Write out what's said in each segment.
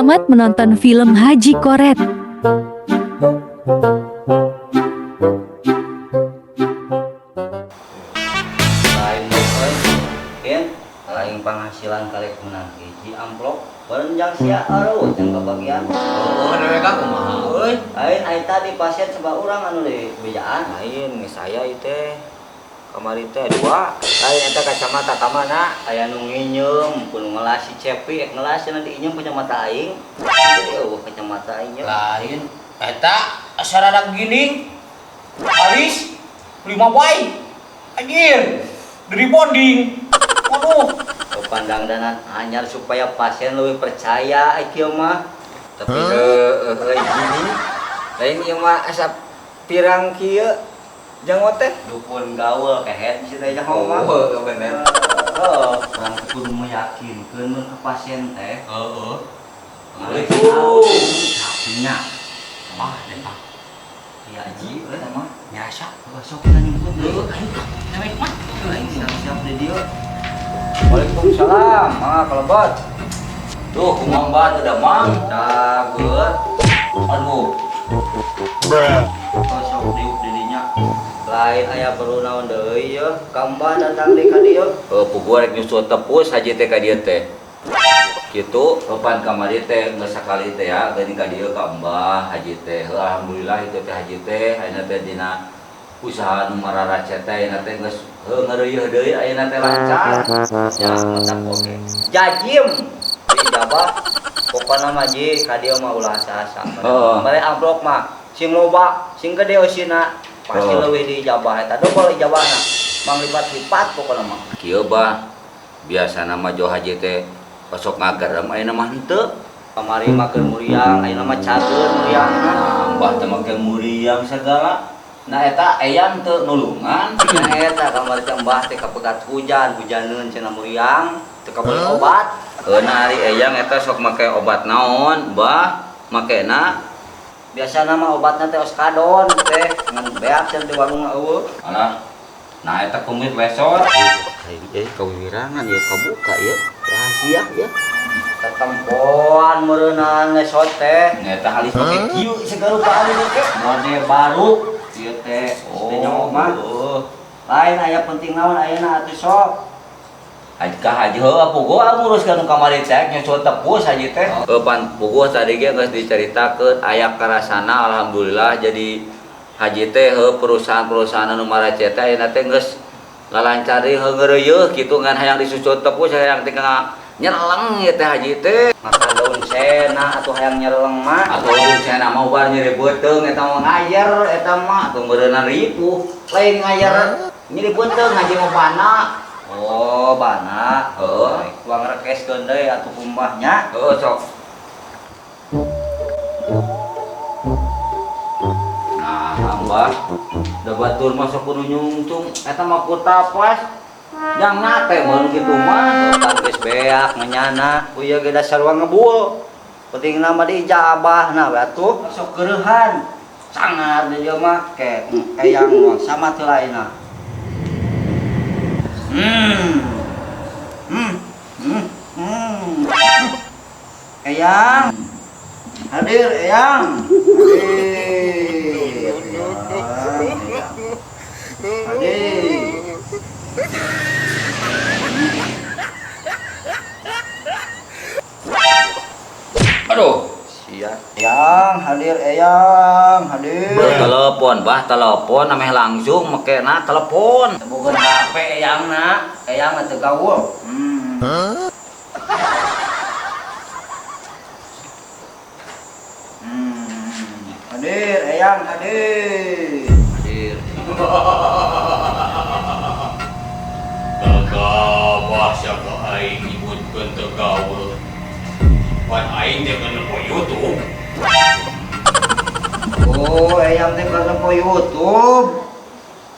Selamat menonton film Haji Koret. Lain penghasilan kali menang hiji amplop berenjang sia aruh yang kebagian. Oh, mereka kumaha euy? Lain tadi pasien sebab urang anu di bejaan. Lain geus saya ieu teh. Kamari teh dua. Lain eta kacamata ka mana? Aya nu nginyeum pun ngelas si Cepi ngelas cenah diinyeum kacamata aing. Jadi kacamata aing. Lain eta sarada gini. Aris 5 bayi. Anjir. Dari bonding. Waduh. Pandang danan anyar supaya pasien lebih percaya ieu mah. Tapi gini. Lain ieu mah asa pirang kieu. Jangot teh dukun gaul kehet si teh jangan mah. Oh, bener. Orang kudu meyakinkeun mun ke pasien teh. Heeh. Assalamualaikum. Sapinya. Mah deh Pak. Iya Ji, eta mah nyasa. Sok kita nyebut deui. Aing namek mah. Aing siap-siap di dieu. Waalaikumsalam. Kelebot. Tuh, kumang banget udah mang. Dageut. Aduh. Sok diuk di dinya. Lain aya perlu naon deui ye, kambah datang di ka dieu. Puguh rek nyusul tepus haji teh ka dieu teh. Kitu papan kamari teh geus sakali teh ya, geuning ka dieu ka Mbah haji teh. Alhamdulillah itu teh haji teh ayeuna teh dina usaha nu mararace teh ayeuna teh geus ngeureueuh deui ayeuna teh lancar. Ya, mantap oke. Jajim dijabah pokona mah ji ka dieu mah ulah asa-asa. Bare amplop mah sing loba, sing gede eusina pasti leuwih dijabah eta. Dobel ijabahna. Mang lipat-lipat pokona mah. Kieu Bah, biasana mah jo haji teh sok ngagerem ayeuna mah henteu. Kamari makeun muriang, ayeuna mah cageun muriangna. Mbah teh make muriang segala. Nah eta eyang teu nulungan. Nah eta kamari teh Mbah teh kapegat hujaneun cenah muriang, teu kabeli obat. Nah ari eyang eta sok make obat naon, Mbah? Makena Biasana mah obatna teh oskadon teh, ngan beak cenah di warung eueuh. alah. Nah eta kumis wesot. Kawirangan ya kabuka ya. Rahasia ya. Tetempoan meureunaan ngesot teh. Eta halis make kieu Segala baru teh. Mode baru ieu teh. Teh nyok mah. Lain aya penting naon ayeuna atuh sok. Haji heuh puguh nguruskeun kamari teh nyusul tepus haji teh. Pan puguh tadi ge geus dicaritakeun aya karasana alhamdulillah jadi haji teh perusahaan-perusahaan anu marace teh ayeuna teh geus lalancar deui ngeureuyeuh kitu ngan hayang disusul tepus hayang teh nyereleng ieu teh haji teh. Maka daun sena atuh hayang nyereleng mah. Atuh daun sena mah ubar nyeri beuteung eta mah ngayer eta mah atuh meureunana ripuh. Lain ngayer nyeri beuteung haji mah bana. Oh, bana. Heeh. Kuang rekeskeun deui atuh kumbahnya. Heeh sok. Nah, Mbah, da batur masuk kudu nyungtung eta mah ku tapas. Jang nate mun kitu mah. Kan geus beak menyana, ku ieu ge dasar sarua ngebul. Pentingna mah diijabahna we atuh. Sok keureuhan. Sangar di dieu mah ke eyang mah sama teu lainna. Eyang. Hadir Eyang. Hadir. Aduh, Sia. Eyang, hadir Eyang, hadir. telepon, Bah, telepon ameh langsung makena telepon. Bukan HP Eyangna, Eyang teu gaul. Hadir Eyang, hadir. Hadir. Tagawah siapa aing nyebutkeun teu gaul. Wan aing teh kana po YouTube. Oh, Eyang teh keur nempo YouTube.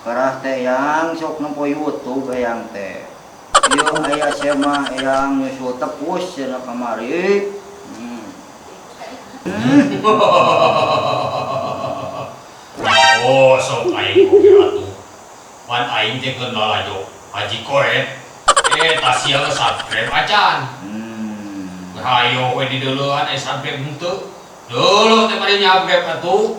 Karah teh Eyang sok nempo YouTube Eyang teh. Ieu aya sia mah Eyang nyusul tepus cenah kamari. Oh, sok aing oge atuh. Wan aing teh keur lalajo Haji Koret. Eta sia subscribe acan. Hayo we di duluan subscribe henteu. Dulu teh bari nyabscribe atuh.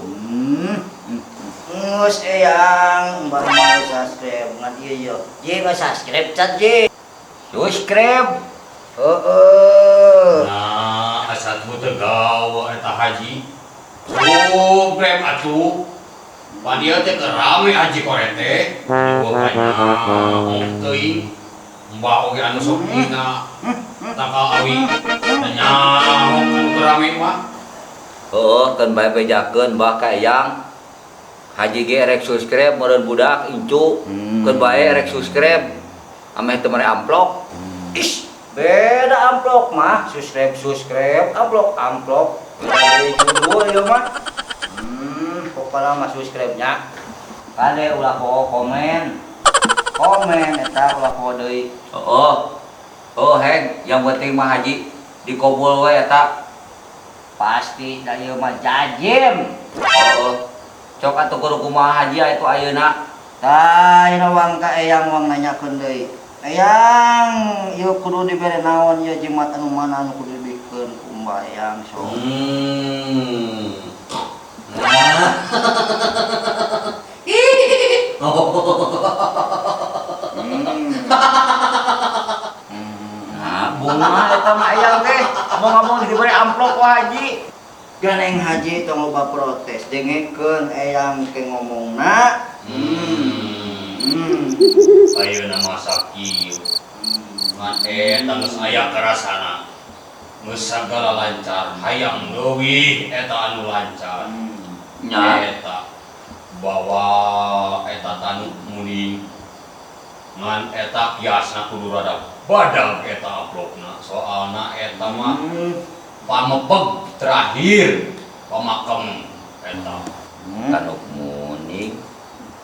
Ngus eyang, mbak mau subscribe ngan iya. Ji nggak subscribe cat ji. Subscribe. Nah, asa teu gawe eta haji. Subscribe atuh. Padieu teh keur rame haji koret teh. Gua banyak teuing. Mbak oge anu sok dina. Takal awi. Nyaho kan keur rame mah. Kan bae bejakeun bah ka eyang. Haji ge rek subscribe meureun budak incu. Keun bae rek subscribe. Ameh teu mere amplop. Ish, beda amplop mah, subscribe, amplop. Dari judul ya mah. Pokoknya mah subscribe-nya. Kade ulah komen eta ulah deui. Heng, yang penting mah haji dikobul we eta. Pasti da ieu mah jajim. Cok atuh guru kumaha haji itu ayeuna. Tah ayeuna wang ka eyang wang nanyakeun deui. Eyang, ieu kudu dibere naon ieu jimat anu mana anu kudu dibikeun ku Mbah Eyang sok. Bunga eta mah eyang teh ngomong diberi amplop ku haji. Ganeng haji tong loba protes, dengekeun eyang ke ngomongna. Ayeuna mah sakieu. Ngan eta geus aya karasana. Geus sagala lancar, hayang leuwih eta anu lancar. Eta bawa eta tanu muning. Ngan eta kiasna kudu rada badag eta amplopna. Soalna eta mah pamepeg terakhir pamakem eta. Tanuk muning.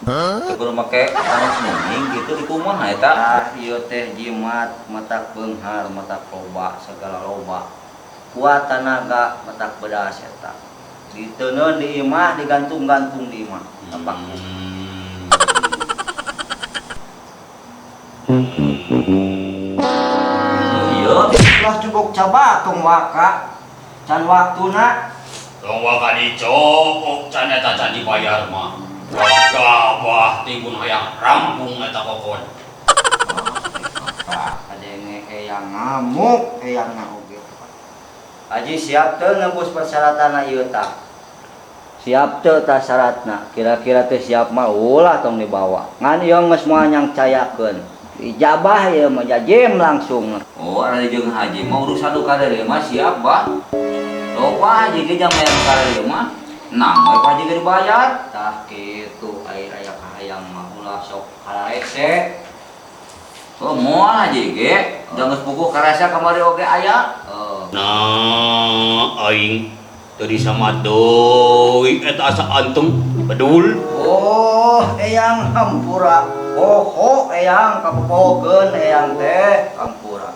Kudu make tanuk muning gitu di kumaha eta? Ieu teh jimat matak beunghar, matak loba, segala loba. Kuat tanaga matak bedas eta. Diteuneun di imah, digantung-gantung di imah. Tapakna. Ieu Lah cukup coba tong waka. Can waktuna. Tong waka dicokok can eta can dibayar mah. Gabah timbun hayang rampung eta kokon. Kadenge eyang ngamuk, eyangna oge. Haji siap teu nebus persyaratan ieu tah? Siap teu tah syaratna? Kira-kira teh siap mah ulah tong dibawa. Ngan ieu geus moal nyangcayakeun. Ijabah ieu mah jajim langsung. ada jeung haji mau urusan du kader mah siap bah. Loba haji ge jang mayar kader mah. Nang we haji ge dibayar. Tah kitu ai aya kahayang mah ulah sok kalaek teh. Moal haji ge jang geus puguh karasa kamari oge aya. Nah, aing tadi sama doi eta asa antum bedul. Oh, eyang hampura. Oh, eyang kapopogeun eyang teh hampura.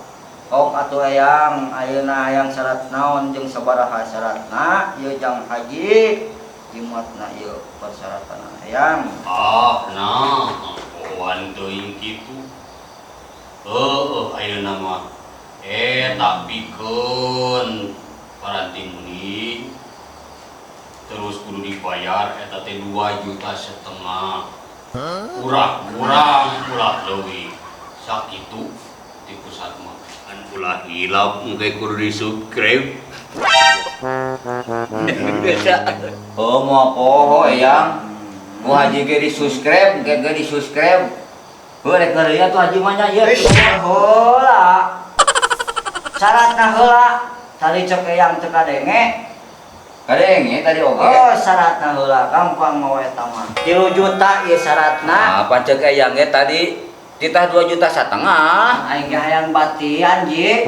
Kok atuh eyang ayeuna hayang syarat naon jeung sabaraha syaratna ieu jang haji jimatna ieu persyaratan eyang. Nah, poan teuing kitu. Ayeuna mah eta pikeun paranti muning terus kudu dibayar eta teh 2,5 juta. Kurang ulah leuwih sakitu di pusat mah an ulah hilap engke kudu di-subscribe. Moal poho eyang. Ku haji ge di-subscribe, ge di-subscribe. Rek ngeureun tuh haji mah nya ieu. Heula. Syaratna heula. Tadi cek eyang teu kadenge. Kadenge tadi oge. Oh, syaratna heula gampang mau eta mah. 3 juta ieu syaratna. Pancek eyang ge tadi titah 2,5 juta. Aing ge hayang batian ji.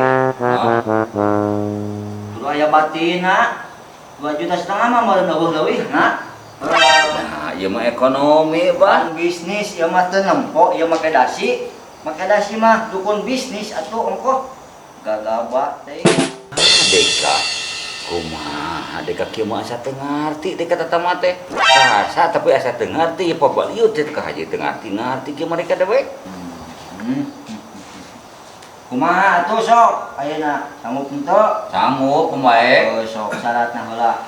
Kudu aya batina. 2,5 juta mah meureun leuwih-leuwihna. Nah, ieu mah ekonomi, Bang. Bisnis ieu mah teu nempo, ieu make dasi. Make dasi mah dukun bisnis atuh engko. Gagabah teh. Deka kumaha deka kieu mah asa teu ngarti deka tata mah teh. Asa tapi asa teu ngarti pabaliut teh ka haji teu ngarti kieu mah deka dewe. Kumaha atuh sok ayeuna sanggup henteu? Sanggup pemae. Sok syaratna heula.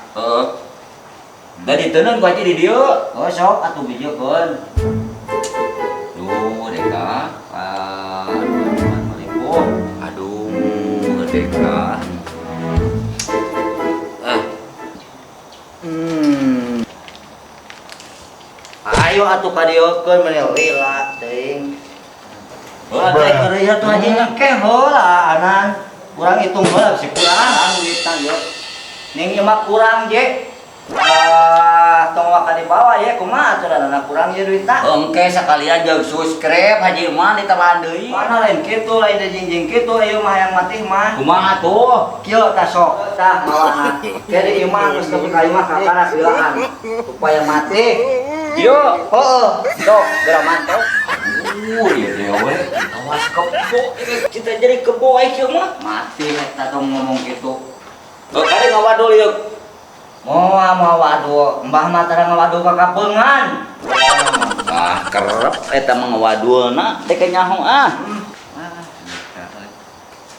Da diteunun ku haji di dieu. Sok atuh bijiekeun. Duh, Deka. Aduh, Deka. Ayo atuh ka dieu keun meni lila teuing. Teh kereuh tuh haji nyake heula anan. Urang hitung heula si kurang duitna ge. Ning ieu mah kurang je. Tong waka di bawah ya kumaha aturan anak kurang je duitna. Engke sakalian jeung subscribe haji mah ditambahan deui. Mana lain kitu lain teh jingjing kitu ieu mah yang matih mah. Kumaha tuh? Kieu tah sok tah mawana. Kede ieu mah geus teu kalimah kakara pilaan supaya mati. Yo, Heeh, sok geura mantau. iya dewe. Awas kebo, kita jadi kebo aja mah. Mati eta tong ngomong kitu. Kade ngawadul yuk. Moal waduh, mbah mah tara ngawaduh ka kapeungan. Ah, kerep eta mah ngawadulna teh nyaho ah.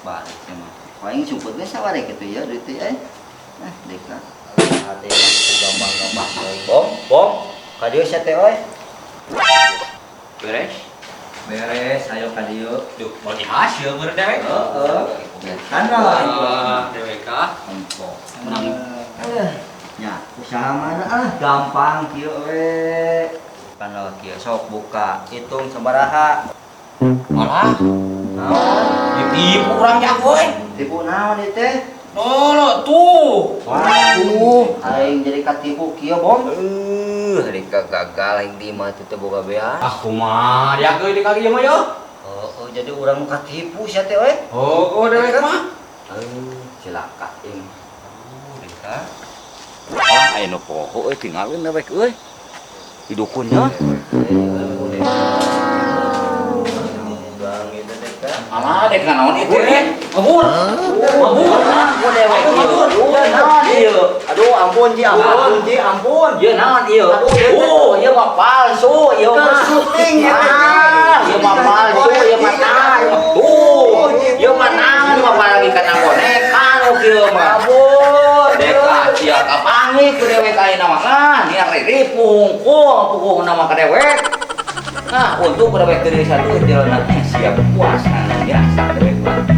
Balik mah. Paling suput ge saware kitu ya duit teh. Deka. Ate gampang-gampang deui. Bom. Ka dieu sia teh euy. Beres. Beres, ayo ka dieu. Duh, mau dihasil bener dewek. Heeh. Kana Dewek kah? empok. Nya, usaha mana gampang kieu we. Kana kieu sok buka, hitung sabaraha. Malah, ditipu orang jago Tipu naon ieu teh? Oh, tuh. Waduh, aing jadi katipu kieu, Bom. Hari gagal aing di mah teh boga bea. Aku mah jago di kaki mah yo. Jadi urang nu katipu sia teh we. Oh, dewek mah. Cilaka ing. Deka. Ah, aya nu poho euy tinggalin dewek euy. Di dukunnya. Alah dek naon itu Kabur. Mabur ku dewek ieu. Aduh, ampun Ji, ampun. Ieu naon ieu? Ieu mah palsu, ieu mah syuting ieu Ieu mah palsu, ieu mah naon? Ieu mah naon mah apalagi kana boneka nu kieu mah. Deka sia kapangi ku dewek ayeuna mah kan, nya riripung puguh nama ka dewek. Nah, untuk ku dewek teu disatukeun jelema siap puas anu biasa dewek mah.